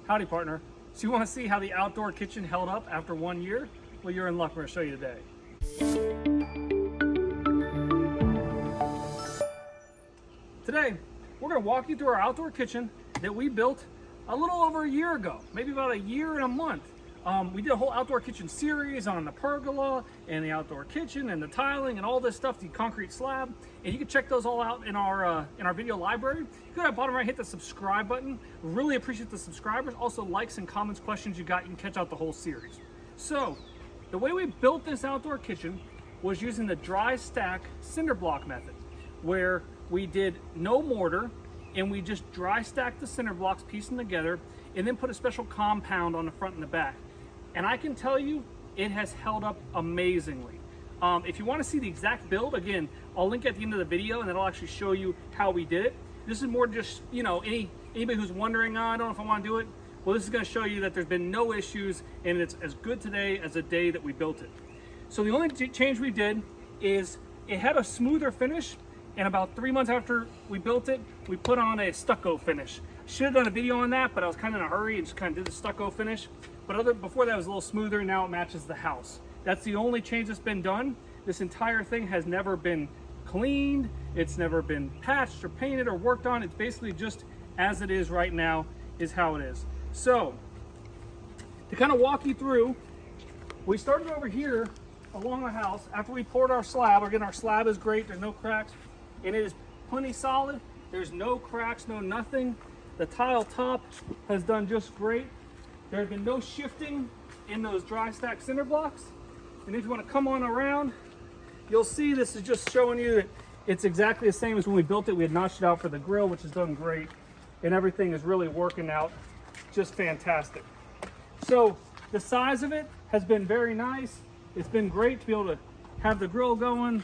Howdy, partner. So you want to see how the outdoor kitchen held up after 1 year? Well, you're in luck. We're going to show you today. Today, we're going to walk you through our outdoor kitchen that we built a little over a year ago, maybe about a year and a month. We did a whole outdoor kitchen series on the pergola and the outdoor kitchen and the tiling and all this stuff, the concrete slab. And you can check those all out in our video library. Go to the bottom right, hit the subscribe button. Really appreciate the subscribers. Also, likes and comments, questions you got, you can catch out the whole series. So, the way we built this outdoor kitchen was using the dry stack Cinderblock method, where we did no mortar and we just dry stacked the cinder blocks, pieced them together, and then put a special compound on the front and the back. And I can tell you, it has held up amazingly. If you want to see the exact build, again, I'll link at the end of the video and that'll actually show you how we did it. This is more just, you know, anybody who's wondering, I don't know if I want to do it. Well, this is going to show you that there's been no issues and it's as good today as the day that we built it. So the only change we did is it had a smoother finish, and about 3 months after we built it, we put on a stucco finish. Should have done a video on that, but I was kind of in a hurry and just kind of did the stucco finish. But before that it was a little smoother, now it matches the house. That's the only change that's been done. This entire thing has never been cleaned, it's never been patched or painted or worked on. It's basically just as it is right now is how it is. So, to kind of walk you through, we started over here along the house after we poured our slab. Again, our slab is great, there's no cracks, and it is plenty solid. There's no cracks, no nothing. The tile top has done just great. There has been no shifting in those dry stack cinder blocks. And if you want to come on around, you'll see this is just showing you that it's exactly the same as when we built it. We had notched it out for the grill, which has done great. And everything is really working out just fantastic. So the size of it has been very nice. It's been great to be able to have the grill going,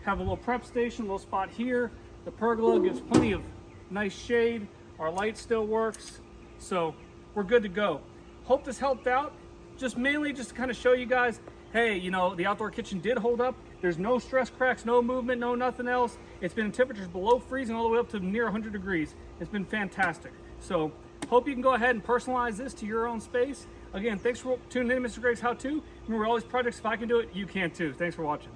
have a little prep station, a little spot here. The pergola gives plenty of nice shade. Our light still works. So we're good to go. Hope this helped out. Just mainly just to kind of show you guys, hey, you know, the outdoor kitchen did hold up. There's no stress cracks, no movement, no nothing else. It's been in temperatures below freezing all the way up to near 100 degrees. It's been fantastic. So hope you can go ahead and personalize this to your own space. Again, thanks for tuning in to Mr. Greg's How To. Remember, all these projects, if I can do it, you can too. Thanks for watching.